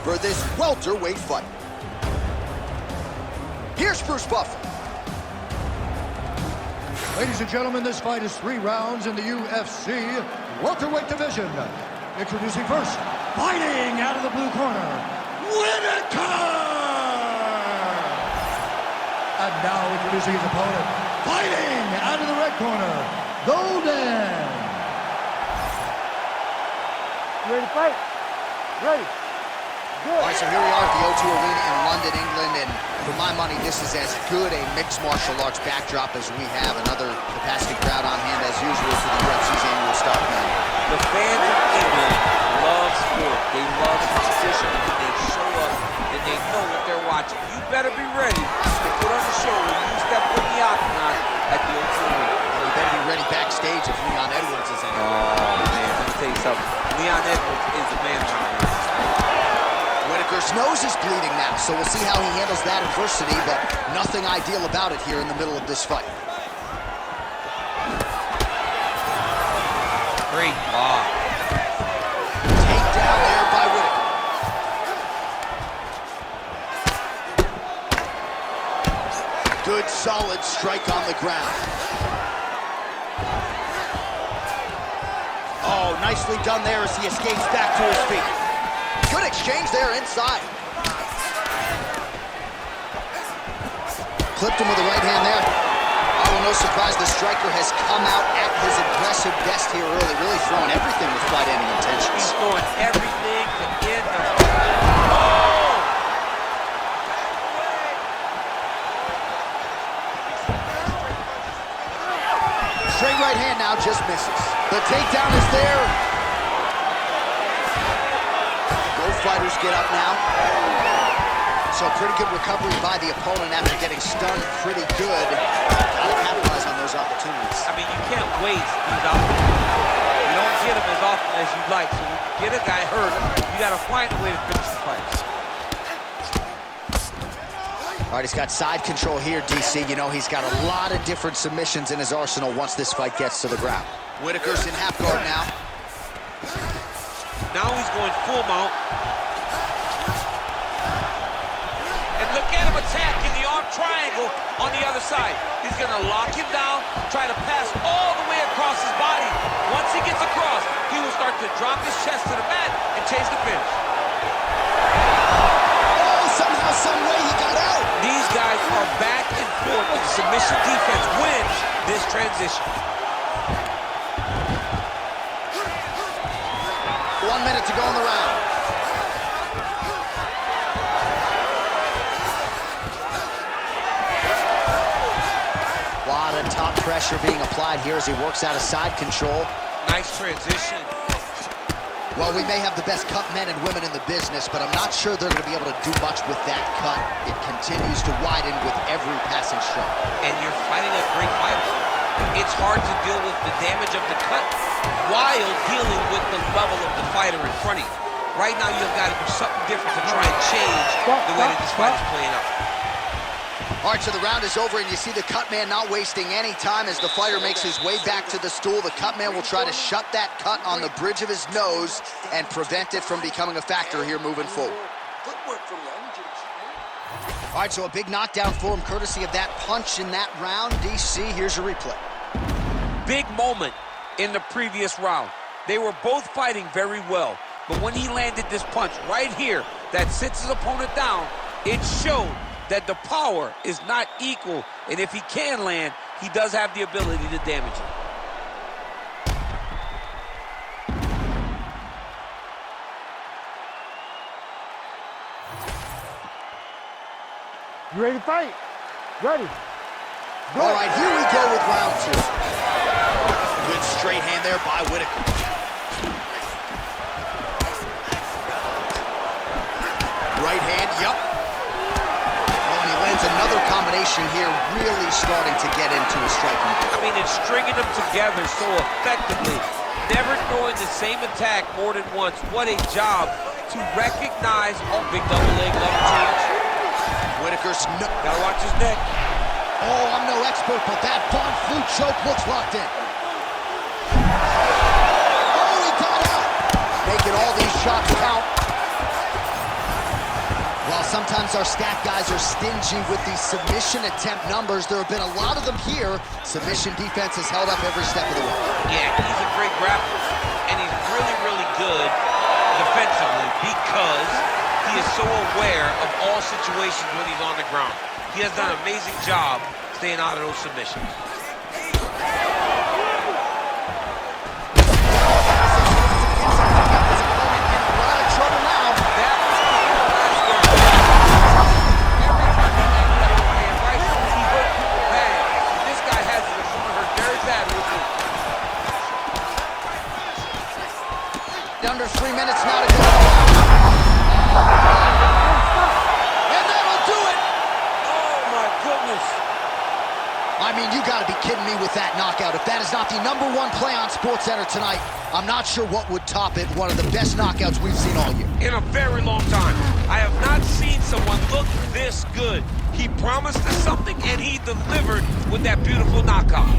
for this welterweight fight. Here's Bruce Buffer. Ladies and gentlemen, this fight is 3 rounds in the UFC welterweight division. Introducing first, fighting out of the blue corner, Whitaker! And now introducing his opponent, fighting out of the red corner, Golden. You ready to fight? Ready. Good. All right, so here we are at the O2 Arena in London, England, and for my money, this is as good a mixed martial arts backdrop as we have. Another capacity crowd on hand, as usual, for the UFC's annual stock meeting. The fans of England love sport. They love competition, and they show up, and they know what they're watching. You better be ready to put on the show when you step in the octagon at the O2 Arena. And you better be ready backstage if Leon Edwards is in it. Oh, man, let me tell you something. Leon Edwards is the man around here. Whitaker's nose is bleeding now, so we'll see how he handles that adversity, but nothing ideal about it here in the middle of this fight. Great block. Takedown there by Whitaker. Good, solid strike on the ground. Oh, nicely done there as he escapes back to his feet. Good exchange there inside. Clipped him with the right hand there. Oh, no surprise, the striker has come out at his aggressive best here early, really throwing everything with fight-ending intentions. He's throwing everything to end the fight. Oh! Straight right hand now just misses. The takedown is there. Both fighters get up now. So pretty good recovery by the opponent after getting stunned pretty good. Gotta capitalize on those opportunities. I mean, you can't waste these opportunities. You don't get them as often as you'd like. So when you get a guy hurt, you gotta find a way to finish the fight. All right, he's got side control here, DC. You know, he's got a lot of different submissions in his arsenal once this fight gets to the ground. Whitaker's in half guard now. Now he's going full mount. And look at him attack in the arm triangle on the other side. He's gonna lock him down, try to pass all the way across his body. Once he gets across, he will start to drop his chest to the mat and chase the finish. Oh, somehow, some way he got out. These guys are back and forth, and submission defense wins this transition. 1 minute to go in the round. A lot of top pressure being applied here as he works out of side control. Nice transition. Well, we may have the best cut men and women in the business, but I'm not sure they're going to be able to do much with that cut. It continues to widen with every passing stroke. And you're fighting a great fighter. It's hard to deal with the damage of the cut while dealing with the level of the fighter in front of you. Right now, you've got to do something different to try and change the way that this fight is playing out. All right, so the round is over, and you see the cut man not wasting any time as the fighter makes his way back to the stool. The cut man will try to shut that cut on the bridge of his nose and prevent it from becoming a factor here moving forward. All right, so a big knockdown for him, courtesy of that punch in that round. DC, here's your replay. Big moment in the previous round. They were both fighting very well, but when he landed this punch right here that sits his opponent down, it showed that the power is not equal, and if he can land, he does have the ability to damage him. You ready to fight? Ready. Go. All right, here we go with round 2. Good straight hand there by Whitaker. Right hand, yup. Oh, and he lands another combination here, really starting to get into his striking. I mean, it's stringing them together so effectively. Never throwing the same attack more than once. What a job to recognize. Oh, big double leg level change. Whitaker's Gotta watch his neck. Oh, I'm no expert, but that Von Flue choke looks locked in. Oh, he got out. Making all these shots count. sometimes our stat guys are stingy with these submission attempt numbers. There have been a lot of them here. Submission defense has held up every step of the way. Yeah, he's a great grappler, and he's really, really good defensively because he is so aware of all situations when he's on the ground. He has done an amazing job staying out of those submissions. Under 3 minutes now to go. And that'll do it! Oh, my goodness. I mean, you got to be kidding me with that knockout. If that is not the #1 play on SportsCenter tonight, I'm not sure what would top it. One of the best knockouts we've seen all year. In a very long time. I have not seen someone look this good. He promised us something, and he delivered with that beautiful knockout.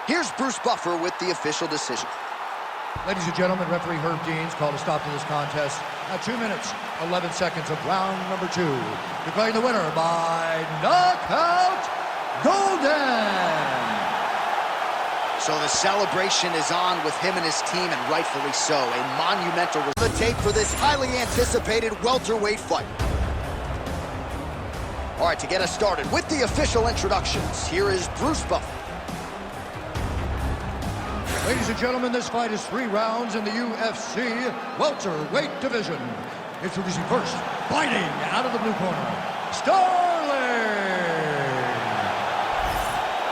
Here's Bruce Buffer with the official decision. Ladies and gentlemen, referee Herb Dean's called a stop to this contest at 2 minutes, 11 seconds of round number 2. Declaring the winner by knockout, Golden. So the celebration is on with him and his team, and rightfully so. A monumental tape for this highly anticipated welterweight fight. All right, to get us started with the official introductions, here is Bruce Buffer. Ladies and gentlemen, this fight is 3 rounds in the UFC welterweight division. Introducing first, fighting out of the blue corner, Starling.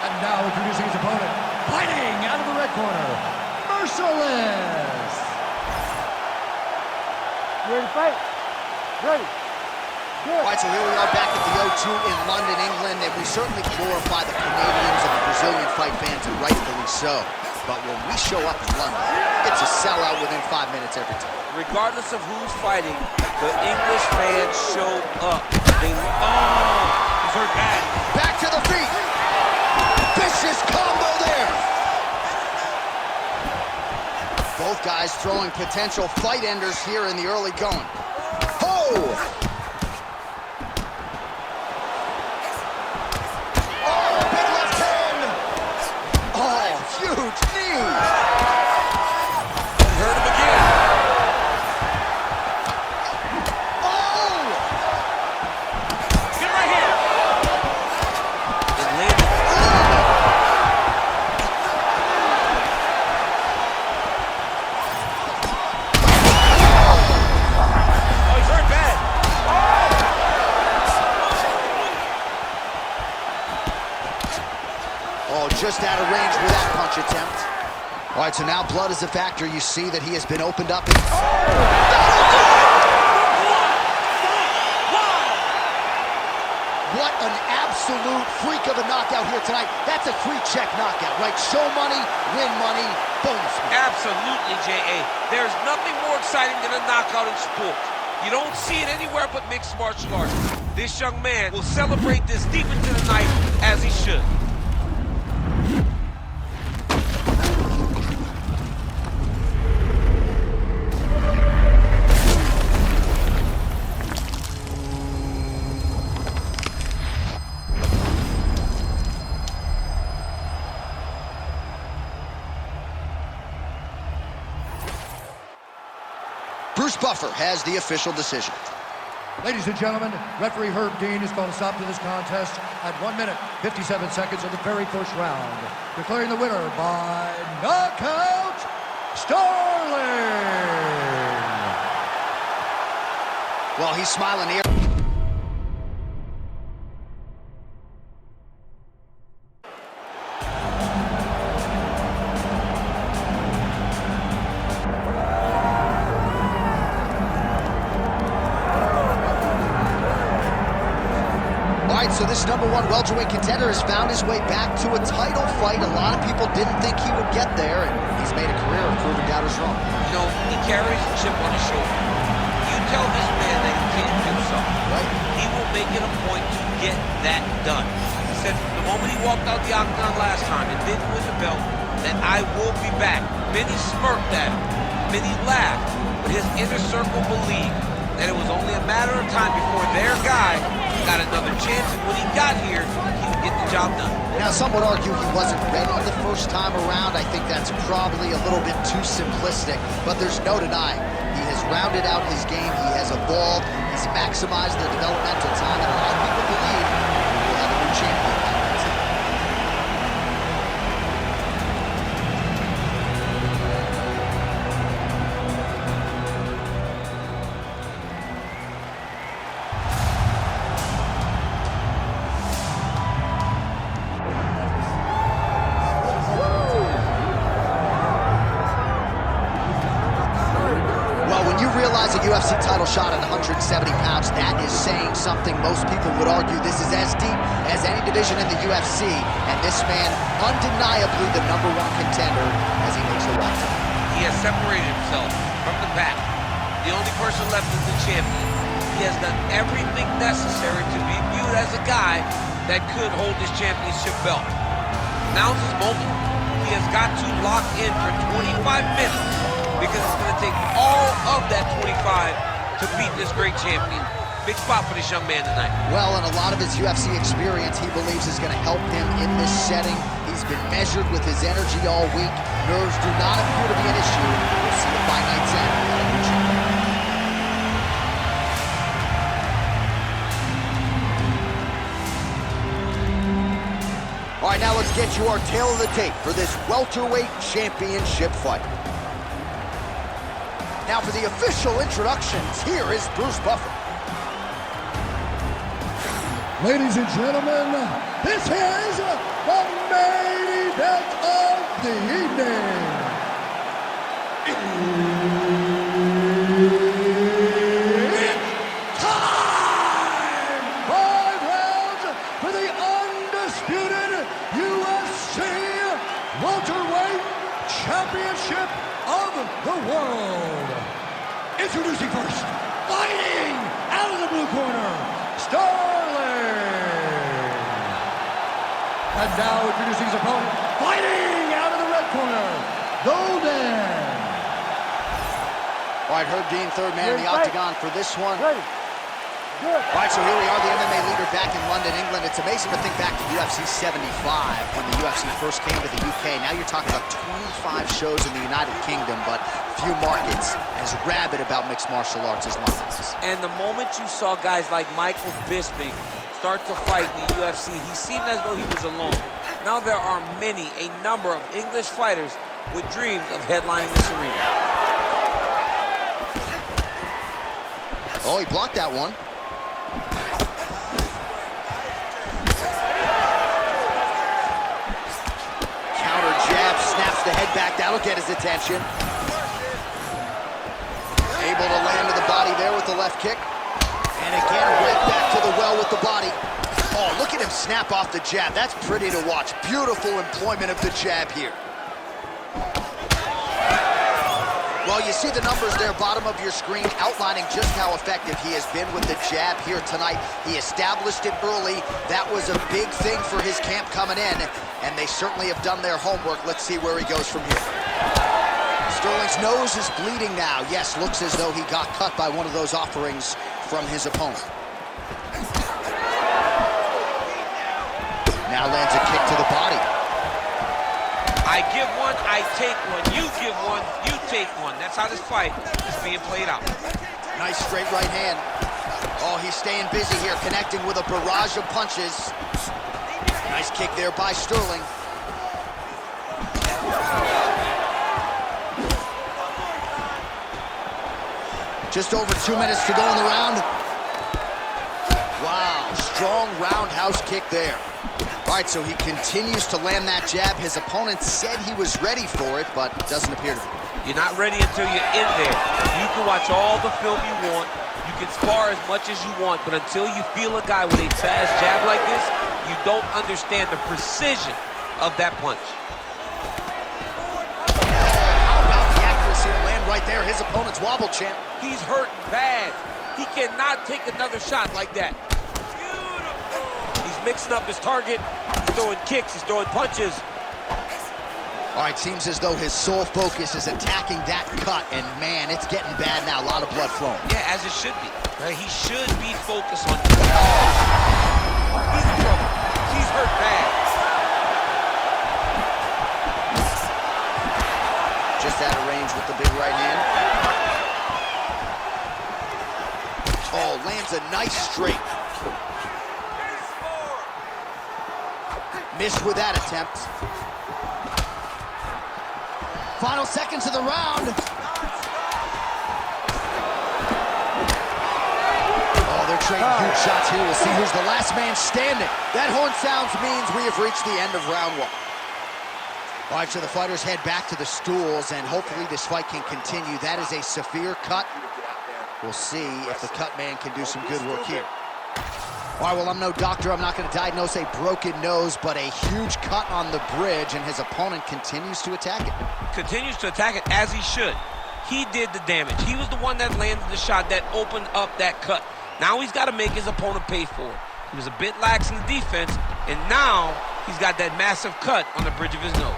And now introducing his opponent, fighting out of the red corner, Merciless. You ready to fight? Ready. Good. All right, so here we are back at the O2 in London, England, and we certainly glorify the Canadians and the Brazilian fight fans, and rightfully so. But when we show up in London, it's a sellout within 5 minutes every time. Regardless of who's fighting, the English fans show up. He's hurt bad. Back to the feet. Vicious combo there. Both guys throwing potential fight enders here in the early going. Oh! Huge knee! Hurt him again. Oh! Get right here. It landed. Oh, he's hurt bad. Oh, just out of range with that punch attempt. All right, so now blood is a factor. You see that he has been opened up. What an absolute freak of a knockout here tonight. That's a 3-check knockout, right? Show money, win money, bonus money. Absolutely, J.A. There's nothing more exciting than a knockout in sports. You don't see it anywhere but mixed martial arts. This young man will celebrate this deep into the night as he should. Bruce Buffer has the official decision. Ladies and gentlemen, referee Herb Dean has called a stop to this contest at 1 minute, 57 seconds of the very first round. Declaring the winner by knockout, Starling. Well, he's smiling here. So this #1 welterweight contender has found his way back to a title fight. A lot of people didn't think he would get there, and he's made a career of proving doubters wrong. You know, he carries a chip on his shoulder. You tell this man that he can't do something, Right. he will make it a point to get that done. He said from the moment he walked out the octagon last time and didn't win the belt, that I will be back. Many smirked at him, many laughed, but his inner circle believed that it was only a matter of time before their guy got another chance, and when he got here, he would get the job done. Now, some would argue he wasn't ready the first time around. I think that's probably a little bit too simplistic, but there's no denying. He has rounded out his game, he has evolved, he's maximized the developmental time, and a lot of people believe he will have a new champion. Realize a UFC title shot at 170 pounds, that is saying something. Most people would argue this is as deep as any division in the UFC, and this man undeniably the #1 contender as he makes the right. He has separated himself from the pack. The only person left is the champion. He has done everything necessary to be viewed as a guy that could hold his championship belt. Now's his moment. He has got to lock in for 25 minutes. Because it's going to take all of that 25 to beat this great champion. Big spot for this young man tonight. Well, and a lot of his UFC experience he believes is going to help him in this setting. He's been measured with his energy all week. Nerves do not appear to be an issue. We'll see it by night's end. All right, now let's get you our tale of the tape for this welterweight championship fight. Now for the official introductions, here is Bruce Buffer. Ladies and gentlemen, this is the main event of the evening. It's time! 5 rounds for the undisputed UFC welterweight championship of the world. Introducing first, fighting out of the blue corner, Sterling. And now introducing his opponent, fighting out of the red corner, Golden. All right, Herb Dean, third man in the octagon for this one. Ready. Good. All right, so here we are, the MMA leader back in London, England. It's amazing to think back to UFC 75 when the UFC first came to the UK. Now you're talking about 25 shows in the United Kingdom, but few markets as rabid about mixed martial arts as London. And the moment you saw guys like Michael Bisping start to fight in the UFC, he seemed as though he was alone. Now there are a number of English fighters with dreams of headlining this arena. Oh, he blocked that one. Counter jab, snaps the head back. That'll get his attention. Able to land to the body there with the left kick. And again, right back to the well with the body. Oh, look at him snap off the jab. That's pretty to watch. Beautiful employment of the jab here. Well, you see the numbers there, bottom of your screen, outlining just how effective he has been with the jab here tonight. He established it early. That was a big thing for his camp coming in, and they certainly have done their homework. Let's see where he goes from here. Sterling's nose is bleeding now. Yes, looks as though he got cut by one of those offerings from his opponent. Now lands a kick to the body. I give one, I take one. You give one, you take one. That's how this fight is being played out. Nice straight right hand. Oh, he's staying busy here, connecting with a barrage of punches. Nice kick there by Sterling. Just over 2 minutes to go in the round. Wow, strong roundhouse kick there. All right, so he continues to land that jab. His opponent said he was ready for it, but doesn't appear to be. You're not ready until you're in there. You can watch all the film you want. You can spar as much as you want, but until you feel a guy with a fast jab like this, you don't understand the precision of that punch. How about the accuracy to land right there, his opponent's wobble champ. He's hurting bad. He cannot take another shot like that. He's mixing up his target. He's throwing kicks, he's throwing punches. All right, seems as though his sole focus is attacking that cut, and man, it's getting bad now. A lot of blood flowing. Yeah, as it should be. Right? He should be focused on... He's in trouble. He's hurt bad. Just out of range with the big right hand. Oh, lands a nice straight. Missed with that attempt. Final seconds of the round. Oh, they're trading huge shots here. We'll see who's the last man standing. That horn sounds means we have reached the end of round one. All right, so the fighters head back to the stools, and hopefully this fight can continue. That is a severe cut. We'll see if the cut man can do some good work here. All right, well, I'm no doctor. I'm not going to diagnose a broken nose, but a huge cut on the bridge, and his opponent continues to attack it. Continues to attack it as he should. He did the damage. He was the one that landed the shot that opened up that cut. Now he's got to make his opponent pay for it. He was a bit lax in the defense, and now he's got that massive cut on the bridge of his nose.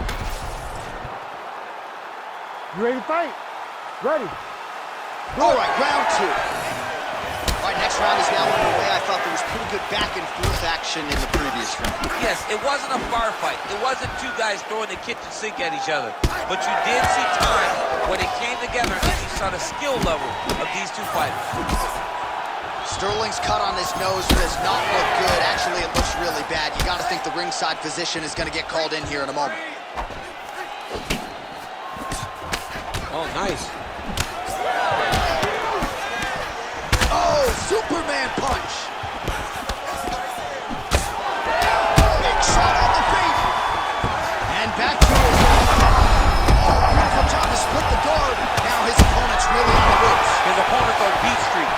You ready to fight? Ready. All right, round two. All right, next round is now underway. I thought there was pretty good back and forth action in the previous round. Yes, it wasn't a bar fight. It wasn't two guys throwing the kitchen sink at each other. But you did see time when it came together and you saw the skill level of these two fighters. Sterling's cut on his nose does not look good. Actually, it looks really bad. You got to think the ringside physician is going to get called in here in a moment. Oh, nice. Oh, Superman punch. Big shot on the feet. And back to his... Oh, beautiful job to split the guard. Now his opponent's really on the ropes. His opponent's on beat street.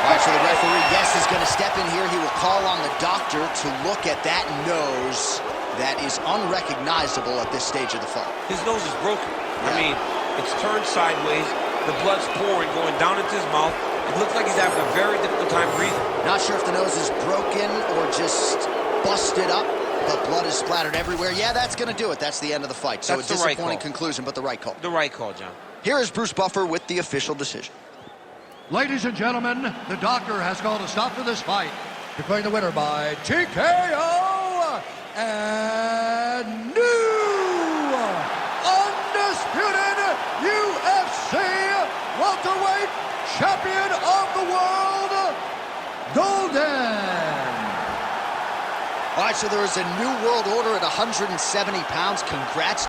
All right, so the referee, yes, is going to step in here. He will call on the doctor to look at that nose that is unrecognizable at this stage of the fight. His nose is broken. I mean, it's turned sideways. The blood's pouring, going down into his mouth. It looks like he's having a very difficult time breathing. Not sure if the nose is broken or just busted up, but blood is splattered everywhere. Yeah, that's going to do it. That's the end of the fight. So That's a the right disappointing call. conclusion, but the right call. The right call, John. Here is Bruce Buffer with the official decision. Ladies and gentlemen, the doctor has called a stop to this fight, declaring the winner by TKO and new undisputed UFC welterweight champion of the world, Golden. All right, so there is a new world order at 170 pounds. Congrats